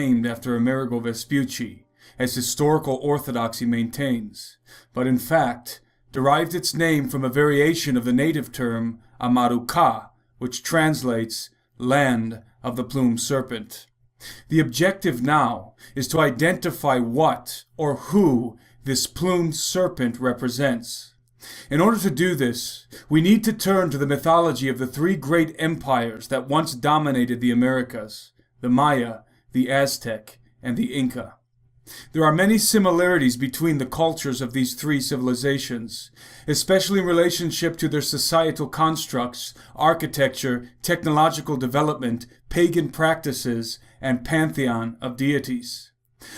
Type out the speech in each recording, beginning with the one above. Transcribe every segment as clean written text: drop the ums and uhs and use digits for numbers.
named after Amerigo Vespucci, as historical orthodoxy maintains, but in fact derived its name from a variation of the native term Amaruca, which translates land of the plumed serpent. The objective now is to identify what or who this plumed serpent represents. In order to do this, we need to turn to the mythology of the three great empires that once dominated the Americas: the Maya, the Aztec, and the Inca. There are many similarities between the cultures of these three civilizations, especially in relationship to their societal constructs, architecture, technological development, pagan practices, and pantheon of deities.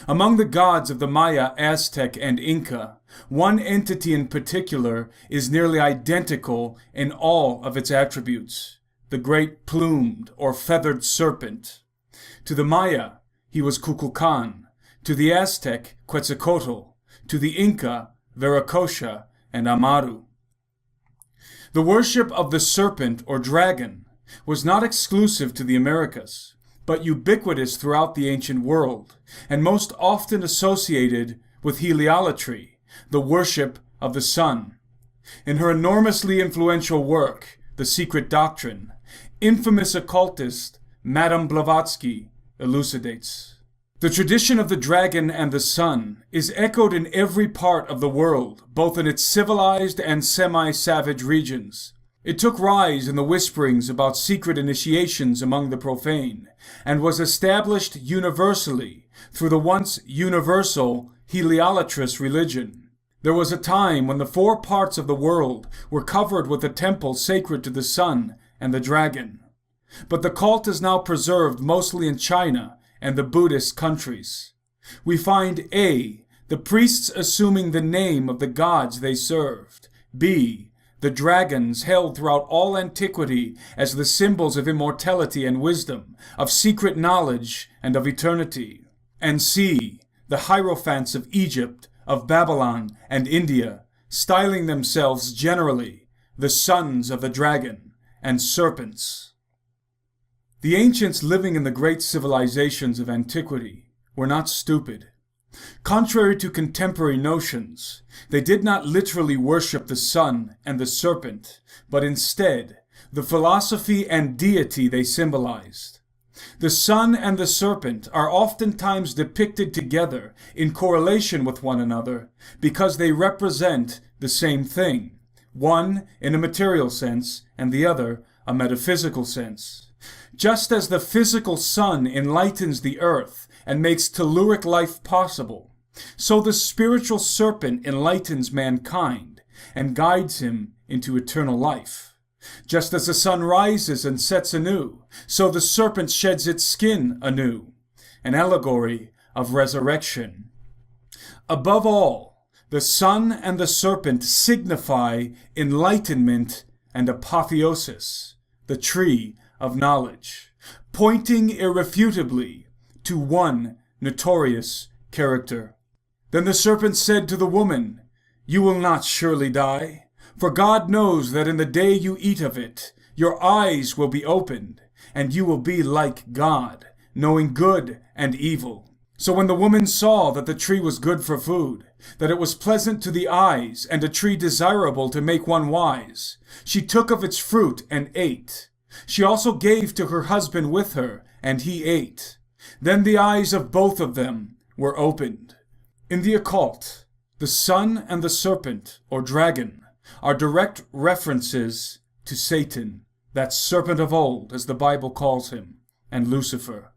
Among the gods of the Maya, Aztec, and Inca, one entity in particular is nearly identical in all of its attributes: the great plumed or feathered serpent. To the Maya, he was Kukulkan; to the Aztec, Quetzalcoatl; to the Inca, Viracocha and Amaru. The worship of the serpent or dragon was not exclusive to the Americas, but ubiquitous throughout the ancient world, and most often associated with heliolatry, the worship of the sun. In her enormously influential work, The Secret Doctrine, infamous occultist Madame Blavatsky elucidates. The tradition of the dragon and the sun is echoed in every part of the world, both in its civilized and semi-savage regions. It took rise in the whisperings about secret initiations among the profane, and was established universally through the once universal heliolatrous religion. There was a time when the four parts of the world were covered with a temple sacred to the sun and the dragon. But the cult is now preserved mostly in China and the Buddhist countries. We find A, the priests assuming the name of the gods they served; B, the dragons held throughout all antiquity as the symbols of immortality and wisdom, of secret knowledge and of eternity; and C, the hierophants of Egypt, of Babylon, and India, styling themselves generally the sons of the dragon and serpents. The ancients living in the great civilizations of antiquity were not stupid. Contrary to contemporary notions, they did not literally worship the sun and the serpent, but instead the philosophy and deity they symbolized. The sun and the serpent are oftentimes depicted together in correlation with one another because they represent the same thing, one in a material sense and the other a metaphysical sense. Just as the physical sun enlightens the earth and makes telluric life possible, so the spiritual serpent enlightens mankind and guides him into eternal life. Just as the sun rises and sets anew, so the serpent sheds its skin anew, an allegory of resurrection. Above all, the sun and the serpent signify enlightenment and apotheosis, the tree of knowledge, pointing irrefutably to one notorious character. Then the serpent said to the woman, "You will not surely die, for God knows that in the day you eat of it, your eyes will be opened, and you will be like God, knowing good and evil." So when the woman saw that the tree was good for food, that it was pleasant to the eyes, and a tree desirable to make one wise, she took of its fruit and ate. She also gave to her husband with her, and he ate. Then the eyes of both of them were opened. In the occult, the sun and the serpent, or dragon, are direct references to Satan, that serpent of old, as the Bible calls him, and Lucifer.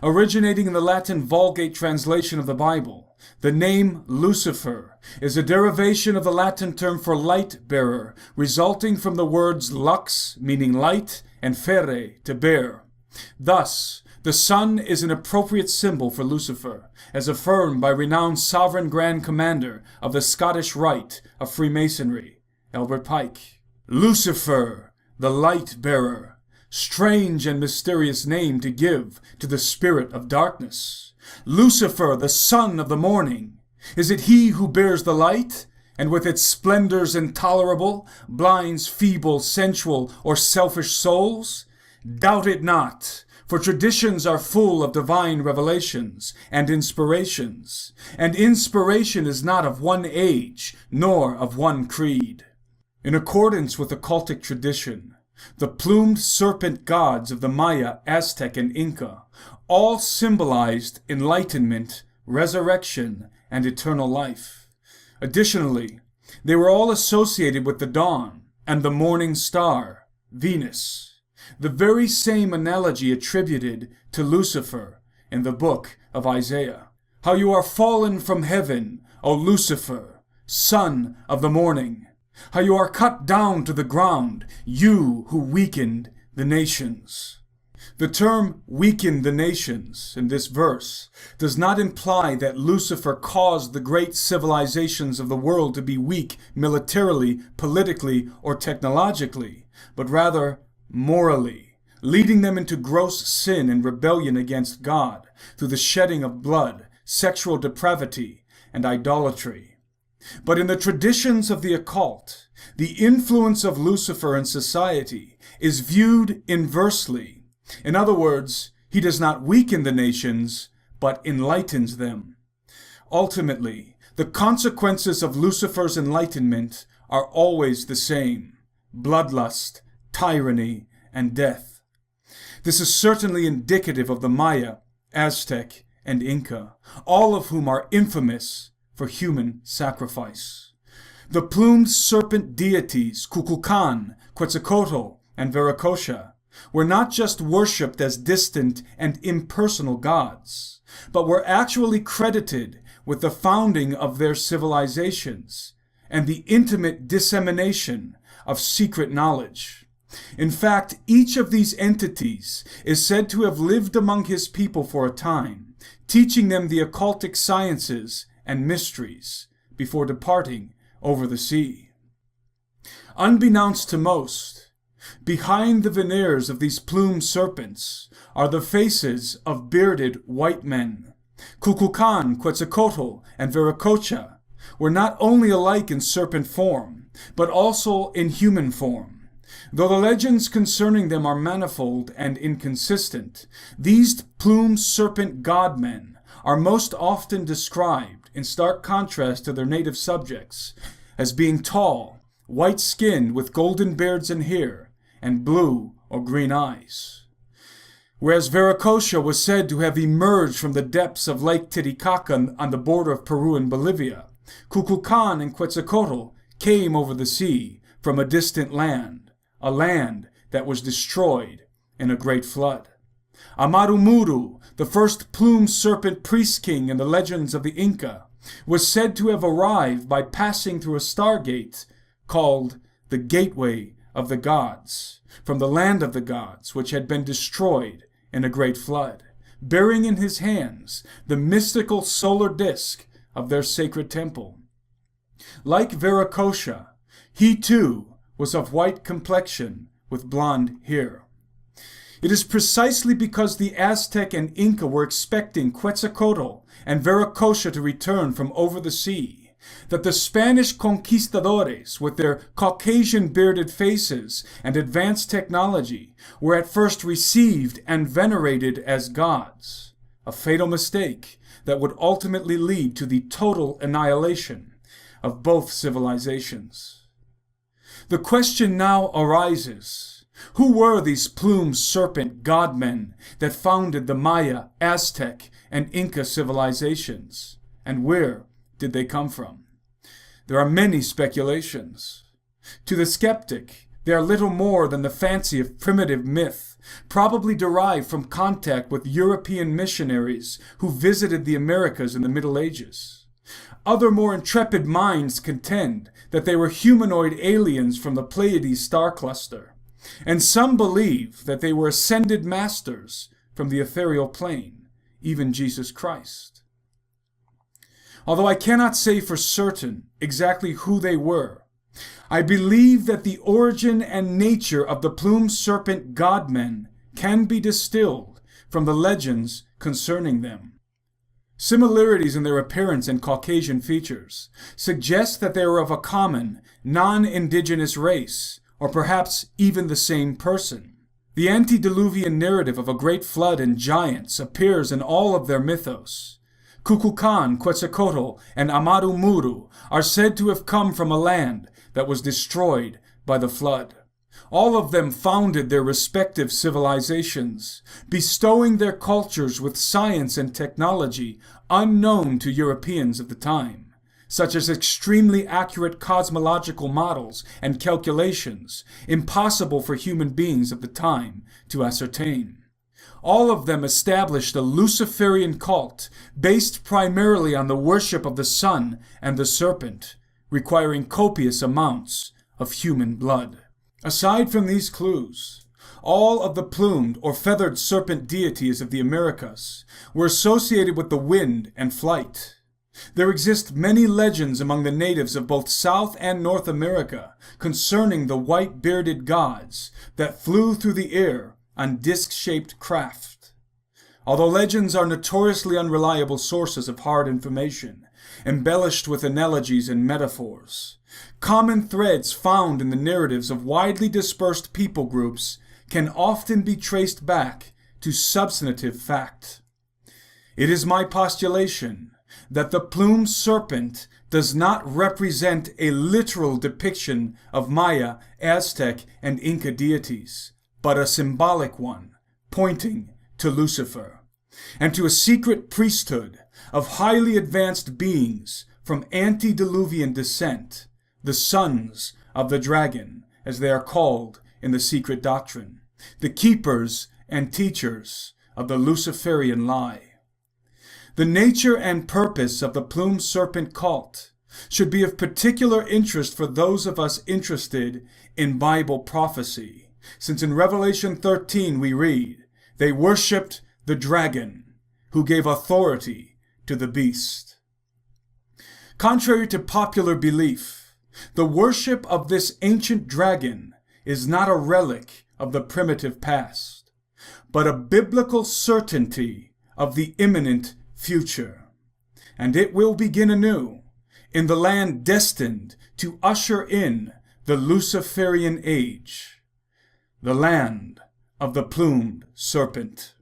Originating in the Latin Vulgate translation of the Bible, the name Lucifer is a derivation of the Latin term for light-bearer, resulting from the words lux, meaning light, and ferre, to bear. Thus, the sun is an appropriate symbol for Lucifer, as affirmed by renowned Sovereign Grand Commander of the Scottish Rite of Freemasonry, Albert Pike. Lucifer, the light-bearer. Strange and mysterious name to give to the spirit of darkness. Lucifer, the son of the morning. Is it he who bears the light, and with its splendors intolerable, blinds feeble, sensual, or selfish souls? Doubt it not, For traditions are full of divine revelations and inspirations, and inspiration is not of one age, nor of one creed. In accordance with occultic tradition, the plumed serpent gods of the Maya, Aztec, and Inca all symbolized enlightenment, resurrection, and eternal life. Additionally, they were all associated with the dawn and the morning star, Venus, the very same analogy attributed to Lucifer in the book of Isaiah. How you are fallen from heaven, O Lucifer, son of the morning! How you are cut down to the ground, you who weakened the nations. The term weakened the nations in this verse does not imply that Lucifer caused the great civilizations of the world to be weak militarily, politically, or technologically, but rather morally, leading them into gross sin and rebellion against God through the shedding of blood, sexual depravity, and idolatry. But in the traditions of the occult, the influence of Lucifer in society is viewed inversely. In other words, he does not weaken the nations, but enlightens them. Ultimately, the consequences of Lucifer's enlightenment are always the same: bloodlust, tyranny, and death. This is certainly indicative of the Maya, Aztec, and Inca, all of whom are infamous for human sacrifice. The plumed serpent deities Kukulkan, Quetzalcoatl, and Viracocha were not just worshipped as distant and impersonal gods, but were actually credited with the founding of their civilizations and the intimate dissemination of secret knowledge. In fact, each of these entities is said to have lived among his people for a time, teaching them the occultic sciences and mysteries before departing over the sea. Unbeknownst to most, behind the veneers of these plumed serpents are the faces of bearded white men. Kukulkan, Quetzalcoatl, and Viracocha were not only alike in serpent form, but also in human form. Though the legends concerning them are manifold and inconsistent, these plumed serpent god-men are most often described, in stark contrast to their native subjects, as being tall, white-skinned with golden beards and hair, and blue or green eyes. Whereas Viracocha was said to have emerged from the depths of Lake Titicaca on the border of Peru and Bolivia, Kukulkan and Quetzalcoatl came over the sea from a distant land, a land that was destroyed in a great flood. Amaruca, the first plumed serpent priest-king in the legends of the Inca, was said to have arrived by passing through a stargate called the Gateway of the Gods, from the land of the gods, which had been destroyed in a great flood, bearing in his hands the mystical solar disk of their sacred temple. Like Viracocha, he too was of white complexion with blonde hair. It is precisely because the Aztec and Inca were expecting Quetzalcoatl and Viracocha to return from over the sea that the Spanish conquistadores, with their Caucasian bearded faces and advanced technology, were at first received and venerated as gods, a fatal mistake that would ultimately lead to the total annihilation of both civilizations. The question now arises: who were these plumed serpent godmen that founded the Maya, Aztec, and Inca civilizations, and where did they come from? There are many speculations. To the skeptic, they are little more than the fancy of primitive myth, probably derived from contact with European missionaries who visited the Americas in the Middle Ages. Other more intrepid minds contend that they were humanoid aliens from the Pleiades star cluster, and some believe that they were ascended masters from the ethereal plane, even Jesus Christ. Although I cannot say for certain exactly who they were, I believe that the origin and nature of the plumed serpent godmen can be distilled from the legends concerning them. Similarities in their appearance and Caucasian features suggest that they were of a common, non-indigenous race, or perhaps even the same person. The antediluvian narrative of a great flood and giants appears in all of their mythos. Kukulkan, Quetzalcoatl, and Amaru Muru are said to have come from a land that was destroyed by the flood. All of them founded their respective civilizations, bestowing their cultures with science and technology unknown to Europeans of the time, such as extremely accurate cosmological models and calculations impossible for human beings of the time to ascertain. All of them established a Luciferian cult based primarily on the worship of the sun and the serpent, requiring copious amounts of human blood. Aside from these clues, all of the plumed or feathered serpent deities of the Americas were associated with the wind and flight. There exist many legends among the natives of both South and North America concerning the white-bearded gods that flew through the air on disc-shaped craft. Although legends are notoriously unreliable sources of hard information, embellished with analogies and metaphors, common threads found in the narratives of widely dispersed people groups can often be traced back to substantive fact. It is my postulation that the plumed serpent does not represent a literal depiction of Maya, Aztec, and Inca deities, but a symbolic one, pointing to Lucifer, and to a secret priesthood of highly advanced beings from antediluvian descent, the sons of the dragon, as they are called in the secret doctrine, the keepers and teachers of the Luciferian lie. The nature and purpose of the plumed serpent cult should be of particular interest for those of us interested in Bible prophecy, since in Revelation 13 we read, "They worshipped the dragon, who gave authority to the beast." Contrary to popular belief, the worship of this ancient dragon is not a relic of the primitive past, but a biblical certainty of the imminent future. And it will begin anew in the land destined to usher in the Luciferian age, the land of the plumed serpent.